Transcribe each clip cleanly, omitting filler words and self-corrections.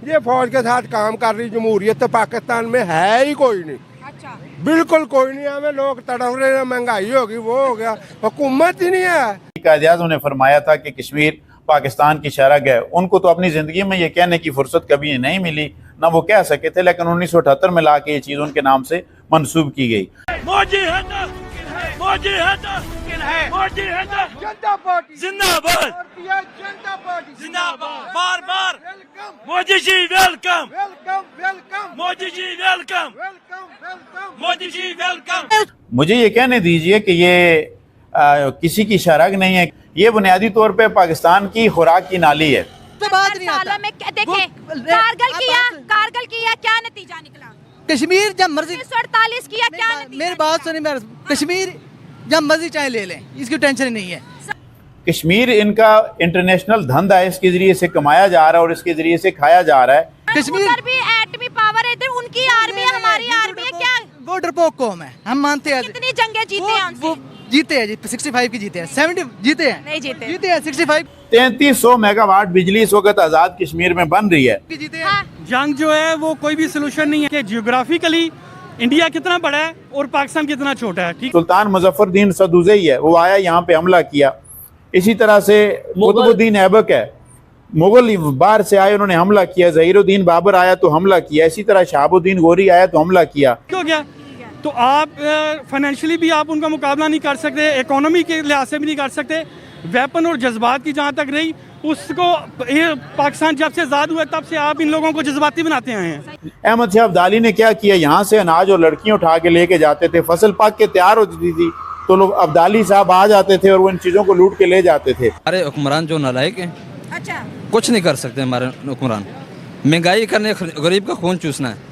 ये फौज के साथ काम कर रही जमहूरियत तो पाकिस्तान में है ही कोई नहीं। अच्छा, बिल्कुल कोई नहीं। हमें लोग तड़प रहे हैं, महंगाई होगी, वो हो गया, हुकूमत ही नहीं है। कायद-ए-आज़म ने फरमाया था कि कश्मीर पाकिस्तान की शरग है। उनको तो अपनी ज़िंदगी में ये कहने की फुर्सत कभी नहीं मिली, ना वो कह सके थे, लेकिन 1978 में ला के ये चीज़ उनके नाम से मंसूब की गई। मोदी है ना, मोदी है ना, मोदी है ना, जनता पार्टी जिंदाबाद, जनता पार्टी जिंदाबाद, बार बार Modi ji welcome, welcome welcome Modi ji welcome, welcome welcome Modi ji welcome. मुझे ये कहने दीजिए कि ये किसी की शरग नहीं है, ये बुनियादी तौर पे पाकिस्तान की खुराक की नाली है। बात नहीं आता में देखे कारगिल किया क्या नतीजा निकला, कश्मीर जब मर्जी 1948 किया क्या नतीजा मेरी बात सुनिए, मेरे कश्मीर जब मर्जी चाहे ले लें, इसकी टेंशन नहीं है। कश्मीर इनका इंटरनेशनल धंधा है, इसके जरिए से कमाया जा रहा है और इसके जरिए से खाया जा रहा है। कश्मीर उधर भी एटमी पावर है, इधर उनकी आर्मी है, हमारी आर्मी है, क्या वो डरपोक कौम है, हम मानते हैं। कितनी जंगें जीते हैं वो उनसे? जीते हैं जी, 65 की जीते हैं, 70 जीते हैं, नहीं जीते। जीते हैं 65 3300 मेगावाट बिजली इस वक्त आजाद कश्मीर में बन रही है। की जीते हैं। हाँ, जंग जो है वो कोई भी सोल्यूशन नहीं है कि जियोग्राफिकली इंडिया कितना बड़ा है और पाकिस्तान कितना छोटा है। ठीक, सुल्तान मुजफ्फरदीन सदुज़ई है, वो आया यहाँ पे हमला किया। इसी तरह से कुतुबुद्दीन ऐबक है, मुगल बाहर से आए, उन्होंने हमला किया। ज़हीरुद्दीन बाबर आया तो हमला किया। इसी तरह शहाबुद्दीन गोरी आया तो हमला किया। हो गया तो आप फाइनेंशियली भी आप उनका मुकाबला नहीं कर सकते, इकोनॉमी के लिहाज से भी नहीं कर सकते। वेपन और जज्बात की जहाँ तक रही, उसको ये पाकिस्तान जब से आज़ाद हुआ तब से आप इन लोगों को जज्बाती बनाते आए हैं। अहमद शाह अब्दाली ने क्या किया, यहाँ से अनाज और लड़कियाँ उठा के लेके जाते थे। फसल पक के तैयार होती थी तो लोग अब्दाली साहब आ जाते थे और वो इन चीज़ों को लूट के ले जाते थे। हमारे हुक्मरान जो नालायक हैं, अच्छा, कुछ नहीं कर सकते। हमारे हुक्मरान महंगाई करने, गरीब का खून चूसना है।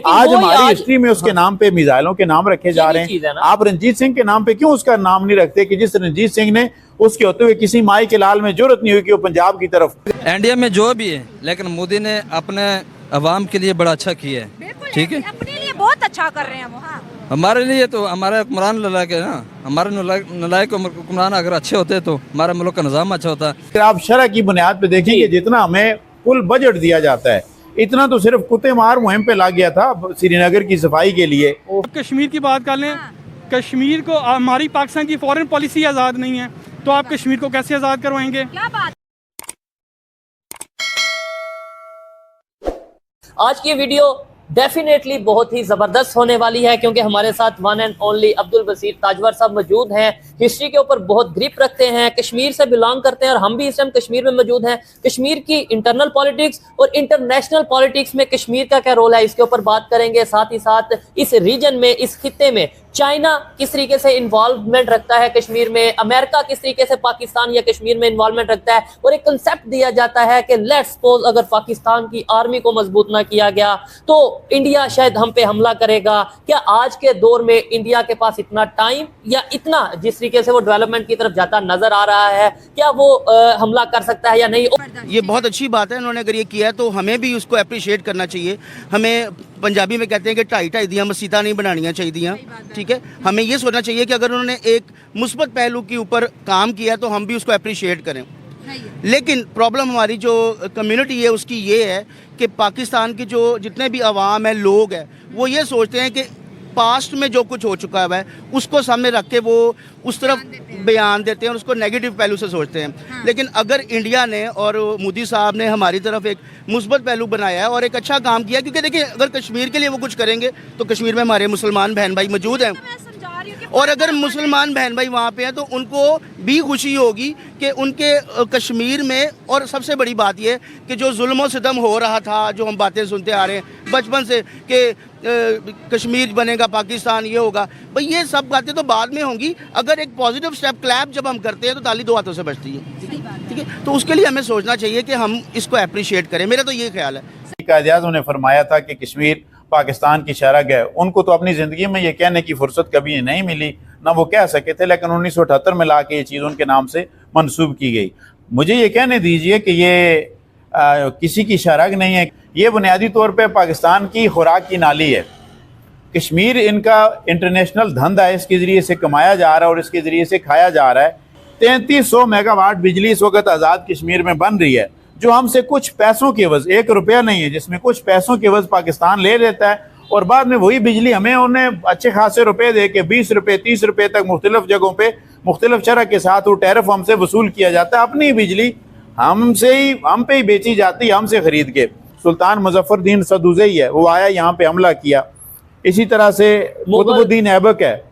आज हमारी हिस्ट्री में उसके नाम पे मिसाइलों के नाम रखे जा रहे हैं। आप रंजीत सिंह के नाम पे क्यों उसका नाम नहीं रखते कि जिस रंजीत सिंह ने उसके होते हुए किसी माई के लाल में जरूरत नहीं हुई कि वो पंजाब की तरफ। इंडिया में जो भी है, लेकिन मोदी ने अपने अवाम के लिए बड़ा अच्छा किया है। बिल्कुल ठीक है, अपने लिए बहुत अच्छा कर रहे हैं वो। हाँ, हमारे लिए तो हमारे हुक्मरान नलायक है ना। हमारे नलायक हुक्मरान अगर अच्छे होते तो हमारे मुल्क का निज़ाम अच्छा होता। फिर आप शरह की बुनियाद पे देखें कि जितना हमें कुल बजट दिया जाता है, इतना तो सिर्फ कुत्ते मार मुहिम पे लग गया था श्रीनगर की सफाई के लिए। कश्मीर की बात कर लें, कश्मीर को हमारी पाकिस्तान की फॉरेन पॉलिसी आज़ाद नहीं है तो आप कश्मीर को कैसे आज़ाद करवाएंगे? क्या बात। आज की वीडियो डेफिनेटली बहुत ही ज़बरदस्त होने वाली है, क्योंकि हमारे साथ वन एंड ओनली अब्दुल बसीर ताजवर साहब मौजूद हैं। हिस्ट्री के ऊपर बहुत ग्रिप रखते हैं, कश्मीर से बिलोंग करते हैं और हम भी इस टाइम कश्मीर में मौजूद हैं। कश्मीर की इंटरनल पॉलिटिक्स और इंटरनेशनल पॉलिटिक्स में कश्मीर का क्या रोल है, इसके ऊपर बात करेंगे। साथ ही साथ इस रीजन में, इस खित्ते में चाइना किस तरीके से इन्वॉल्वमेंट रखता है कश्मीर में, अमेरिका किस तरीके से पाकिस्तान या कश्मीर में इन्वॉल्वमेंट रखता है, और एक कंसेप्ट दिया जाता है कि लेट्स सपोज अगर पाकिस्तान की आर्मी को मजबूत ना किया गया तो इंडिया शायद हम पे हमला करेगा। क्या आज के दौर में इंडिया के पास इतना टाइम या इतना जिस तरीके से वो डेवलपमेंट की तरफ जाता नजर आ रहा है, क्या वो हमला कर सकता है या नहीं? ये बहुत अच्छी बात है, उन्होंने अगर ये किया है तो हमें भी उसको अप्रिशिएट करना चाहिए। हमें पंजाबी में कहते हैं कि ढाई ढाई दियाँ मसीता नहीं बनानियाँ चाहिए। ठीक है, हमें ये सोचना चाहिए कि अगर उन्होंने एक मुस्बत पहलू के ऊपर काम किया तो हम भी उसको अप्रिशिएट करें। लेकिन प्रॉब्लम हमारी जो कम्युनिटी है उसकी ये है कि पाकिस्तान के जो जितने भी अवाम है, लोग हैं, वो ये सोचते हैं कि पास्ट में जो कुछ हो चुका है उसको सामने रख के वो उस तरफ बयान देते हैं और उसको नेगेटिव पहलू से सोचते हैं। हाँ। लेकिन अगर इंडिया ने और मोदी साहब ने हमारी तरफ एक मुस्बत पहलू बनाया है और एक अच्छा काम किया, क्योंकि देखिए अगर कश्मीर के लिए वो कुछ करेंगे तो कश्मीर में हमारे मुसलमान बहन भाई मौजूद हैं, और अगर मुसलमान बहन भाई वहाँ पे हैं तो उनको भी खुशी होगी कि उनके कश्मीर में। और सबसे बड़ी बात ये कि जो जुल्म और सितम हो रहा था, जो हम बातें सुनते आ रहे हैं बचपन से कि कश्मीर बनेगा पाकिस्तान, ये होगा, भाई ये सब बातें तो बाद में होंगी। अगर एक पॉजिटिव स्टेप क्लैप जब हम करते हैं तो ताली दो हाथों से बजती है। ठीक है, तो उसके लिए हमें सोचना चाहिए कि हम इसको अप्रिशिएट करें। मेरा तो ये ख्याल है। कायद-ए-आज़म ने फरमाया था कि कश्मीर पाकिस्तान की शरग है। उनको तो अपनी ज़िंदगी में ये कहने की फुर्सत कभी नहीं मिली, ना वो कह सके थे, लेकिन 1978 में ला के ये चीज़ उनके नाम से मंसूब की गई। मुझे ये कहने दीजिए कि ये किसी की शरग नहीं है, ये बुनियादी तौर पे पाकिस्तान की खुराक की नाली है। कश्मीर इनका इंटरनेशनल धंधा है, इसके ज़रिए से कमाया जा रहा है और इसके ज़रिए से खाया जा रहा है। 3300 मेगावाट बिजली इस वक्त आज़ाद कश्मीर में बन रही है। जो हमसे कुछ पैसों के एवज, 1 रुपया नहीं है, जिसमें कुछ पैसों के एवज पाकिस्तान ले लेता है और बाद में वही बिजली हमें उन्हें अच्छे खासे रुपए दे के 20 रुपए 30 रुपए तक मुख्तलिफ जगहों पे मुख्तलिफ शरह के साथ वो टैरिफ हमसे वसूल किया जाता है। अपनी बिजली हम पे ही बेची जाती है, हमसे खरीद के। सुल्तान मुजफ्फरदीन सदुज़ई है, वो आया यहाँ पे हमला किया। इसी तरह से कुतुबुद्दीन ऐबक है,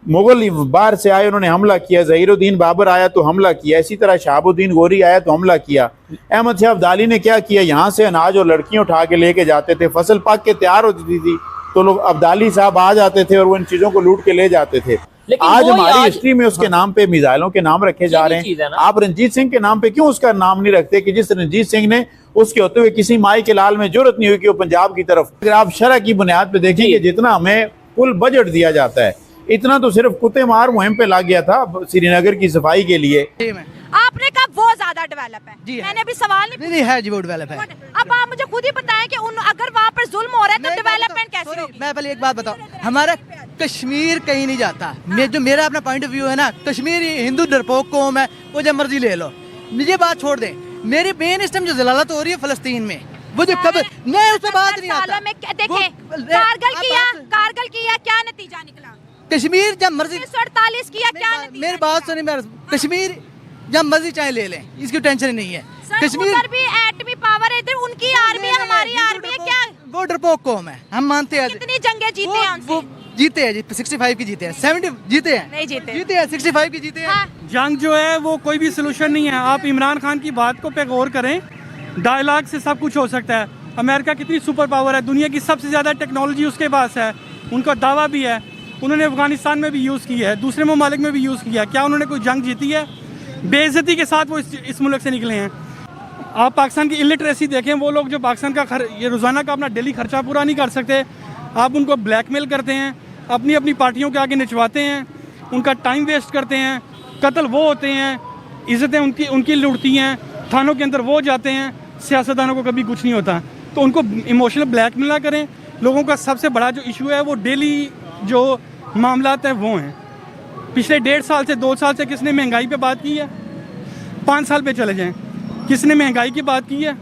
मुगल बाहर से आए, उन्होंने हमला किया। ज़हीरुद्दीन बाबर आया तो हमला किया। इसी तरह शहाबुद्दीन गोरी आया तो हमला किया। अहमद शाह अब्दाली ने क्या किया, यहाँ से अनाज और लड़कियाँ उठा के लेके जाते थे। फसल पक के तैयार होती थी तो लोग अब्दाली साहब आ जाते थे और वो इन चीज़ों को लूट के ले जाते थे। आज हमारी हिस्ट्री में उसके नाम पे मिसाइलों के नाम रखे जा रहे हैं। आप रंजीत सिंह के नाम पे क्यों उसका नाम नहीं रखते कि जिस रंजीत सिंह ने उसके होते हुए किसी माई के लाल में जरूरत नहीं हुई कि वो पंजाब की तरफ। अगर आप शरह की बुनियाद पे देखेंगे जितना हमें कुल बजट दिया जाता है, इतना तो सिर्फ कुत्ते मार मुहिम पे लग गया था श्रीनगर की सफाई के लिए। आपने कहा वो ज्यादा डेवलप है, मैंने अभी सवाल नहीं है जी, वो डेवलप है। अब आप मुझे खुद ही बताएं कि अगर वहाँ पर जुल्म हो रहा है तो डेवलपमेंट कैसे होगी? मैं पहले एक बात बताऊं, हमारा कश्मीर कहीं नहीं जाता। जो मेरा अपना पॉइंट ऑफ व्यू है ना, कश्मीर हिंदू डरपोक कौम है, वो जब मर्जी ले लो, मुझे बात छोड़ दें। मेरी मेन इस टाइम जो जलालत हो रही है फलस्तीन में, वो जो कब नहीं उस पर बात नहीं आता। देखिए कारगिल किया क्या नतीजा निकला? कश्मीर जब मर्जी 48 किया क्या नतीजा? मेरी बात सुनिए, मेरा कश्मीर जब मर्जी चाहे ले लें, इसकी टेंशन नहीं है। कश्मीर भी एटमी पावर है, इधर उनकी आर्मी है, हमारी आर्मी है, क्या वो डरपोक कौम है, हम मानते हैं। कितनी जंगें जीते हैं उनसे? वो जीते हैं जी, 65 की जीते हैं, 70 जीते हैं, नहीं जीते हैं 65 की जीते हैं। जंग जो है वो कोई भी सोल्यूशन नहीं है। आप इमरान खान की बात को पे गौर करें, डायलॉग से सब कुछ हो सकता है। अमेरिका कितनी सुपर पावर है, दुनिया की सबसे ज़्यादा टेक्नोलॉजी उसके पास है, उनका दावा भी है। उन्होंने अफगानिस्तान में भी यूज़ की है, दूसरे ममालिक में भी यूज़ किया है। क्या उन्होंने कोई जंग जीती है? बेइज्जती के साथ वो इस मुल्क से निकले हैं। आप पाकिस्तान की इलिटरेसी देखें, वो लोग जो पाकिस्तान का ये रोज़ाना का अपना डेली खर्चा पूरा नहीं कर सकते, आप उनको ब्लैकमेल करते हैं, अपनी अपनी पार्टियों के आगे निचवाते हैं, उनका टाइम वेस्ट करते हैं, कत्ल वो होते हैं, इज़्ज़तें उनकी लुटती हैं, थानों के अंदर वो जाते हैं, सियासतदानों को कभी कुछ नहीं होता। तो उनको इमोशनल ब्लैकमेल ना करें। लोगों का सबसे बड़ा जो इशू है वो डेली जो मामलात हैं वो हैं। पिछले 1.5 साल से 2 साल से किसने महंगाई पे बात की है? 5 साल पे चले जाएं, किसने महंगाई की बात की है?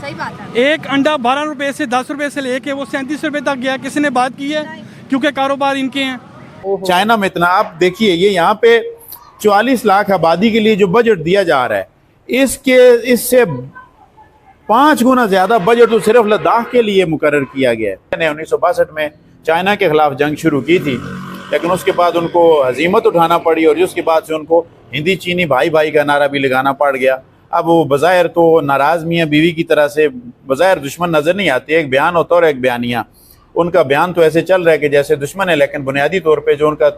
सही बात है। एक अंडा 12 रुपए से 10 रुपए से लेके वो 37 रुपए तक गया, किसने बात की है? क्योंकि कारोबार इनके हैं। चाइना में इतना, आप देखिए ये यहाँ पे 44 लाख आबादी के लिए जो बजट दिया जा रहा है, इससे 5 गुना ज्यादा बजट तो सिर्फ लद्दाख के लिए मुकर्रर किया गया है। 1962 में चाइना के खिलाफ जंग शुरू की थी, लेकिन उसके बाद उनको हजीमत उठाना पड़ी और उसके बाद से उनको हिंदी चीनी भाई भाई का नारा भी लगाना पड़ गया। अब वो बज़ाहिर तो नाराज़ मियाँ बीवी की तरह से बज़ाहिर दुश्मन नज़र नहीं आते, एक बयान होता और एक बयानिया। उनका बयान तो ऐसे चल रहा है कि जैसे दुश्मन है, लेकिन बुनियादी तौर पे जो उनका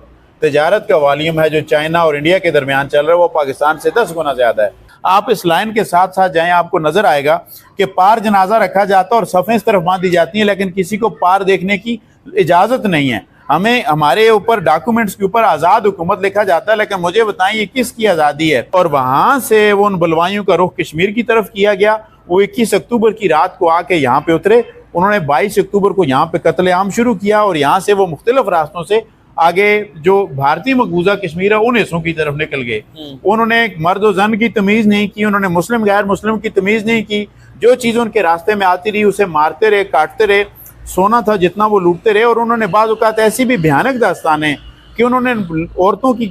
तजारत का वॉल्यूम है जो चाइना और इंडिया के दरमियान चल रहा है वो पाकिस्तान से 10 गुना ज़्यादा है। आप इस लाइन के साथ साथ जाएं, आपको नज़र आएगा कि पार जनाजा रखा जाता है और सफ़ें इस तरफ बांधी जाती हैं, लेकिन किसी को पार देखने की इजाज़त नहीं है। हमें हमारे ऊपर डॉक्यूमेंट्स के ऊपर आज़ाद हुकूमत लिखा जाता है, लेकिन मुझे बताएं ये किसकी आज़ादी है? और वहाँ से वो उन बलवाइयों का रुख कश्मीर की तरफ किया गया। वो 21 अक्टूबर की रात को आके यहाँ पे उतरे, उन्होंने 22 अक्टूबर को यहाँ पे कत्लेआम शुरू किया और यहाँ से वो मुख्तलिफ रास्तों से आगे जो भारतीय मकबूजा कश्मीर है उन हिस्सों की तरफ निकल गए। उन्होंने मर्द और जन की तमीज़ नहीं की, उन्होंने मुस्लिम गैर मुस्लिम की तमीज़ नहीं की। जो चीज़ उनके रास्ते में आती रही उसे मारते रहे, काटते रहे, सोना था जितना वो लूटते रहे। और उन्होंने बाज़ औक़ात ऐसी भी भयानक दास्तानें कि उन्होंने औरतों की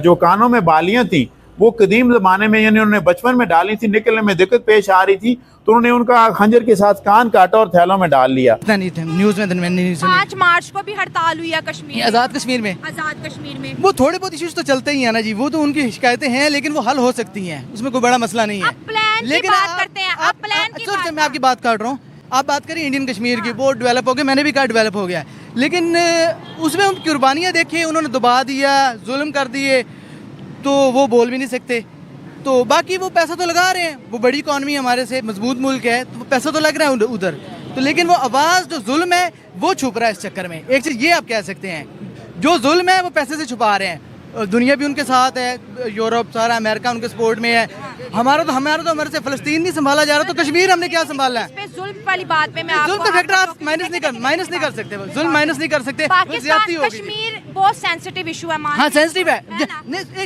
जो कानों में बालियाँ थीं वो कदीम ज़माने में यानी उन्होंने बचपन में डाली थी, निकलने में दिक्कत पेश आ रही थी तो उन्होंने उनका खंजर के साथ कान काटा और थैलों में डाल लिया। न्यूज़ में नहीं सुनी। 5 मार्च को भी हड़ताल हुई है कश्मीर, आज़ाद कश्मीर में। आज़ाद कश्मीर में वो थोड़े बहुत इश्यूज तो चलते ही है ना जी, वो तो उनकी शिकायतें हैं, लेकिन वो हल हो सकती हैं, उसमें कोई बड़ा मसला नहीं है। प्लान की बात करते हैं, आप प्लान की बात। मैं आपकी बात कर रहा हूँ, आप बात करें इंडियन कश्मीर की, वो डेवलप हो गया, मैंने भी कहा डेवलप हो गया है, लेकिन उसमें उन कुर्बानियाँ देखिए, उन्होंने दबा दिया, जुल्म कर दिए, तो वो बोल भी नहीं सकते। तो बाकी वो पैसा तो लगा रहे हैं, वो बड़ी इकॉनमी हमारे से मजबूत मुल्क है, तो पैसा तो लग रहा है उधर, तो लेकिन वो आवाज़ जो जुल्म है वो छुप रहा है इस चक्कर में। एक चीज़ ये आप कह सकते हैं, जो जुल्म है वो पैसे से छुपा रहे हैं। दुनिया भी उनके साथ है, यूरोप सारा अमेरिका उनके सपोर्ट में है। हमारा तो हमारे से फ़लस्तीन नहीं संभाला जा रहा, तो कश्मीर हमने क्या संभालना है? जुल्म वाली बात में मैं आपको जुल्म का फैक्टर आप माइनस नहीं कर सकते, जुल्म माइनस नहीं कर सकते। पाकिस्तान कश्मीर बहुत सेंसिटिव इशू है। हाँ सेंसिटिव है।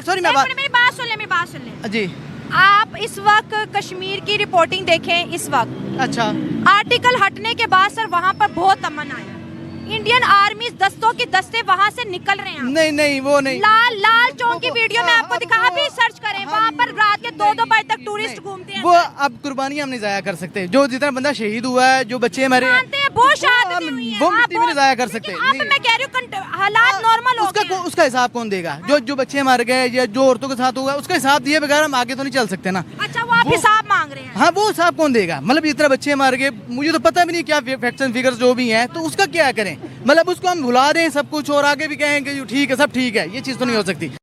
सॉरी मेरी बात सुन ले जी, आप इस वक्त कश्मीर की रिपोर्टिंग देखें इस वक्त, अच्छा आर्टिकल हटने के बाद सर वहाँ पर बहुत अमन आया, इंडियन आर्मी दस्तों के दस्ते वहाँ से निकल रहे हैं। नहीं वो नहीं, लाल चौक की वीडियो में आपको दिखा, अभी सर्च करें, वहाँ पर रात के 2-2 बजे तक टूरिस्ट घूमते हैं। वो अब कुर्बानियां हम नहीं जाया कर सकते, जो जितना बंदा शहीद हुआ है, जो बच्चे मरे हैं, बहुत शहादतें हुई हैं, वो मिट्टी में नहीं जाया कर सकते। अब मैं कह रही हूँ हालात नॉर्मल हो गए हैं। उसका हिसाब कौन देगा? जो बच्चे मर गए या जो औरतों के साथ हुआ, उसका हिसाब दिए बगैर हम आगे तो नहीं चल सकते ना। अच्छा, वो आप हिसाब मांग रहे हैं? हाँ, वो हिसाब कौन देगा? मतलब इतना बच्चे मार गए, मुझे तो पता भी नहीं क्या फैक्ट्स एंड फिगर्स जो भी हैं, तो उसका क्या करें? मतलब उसको हम भुला दें सब कुछ और आगे भी कहें कि ठीक है, सब ठीक है, ये चीज़ तो नहीं हो सकती।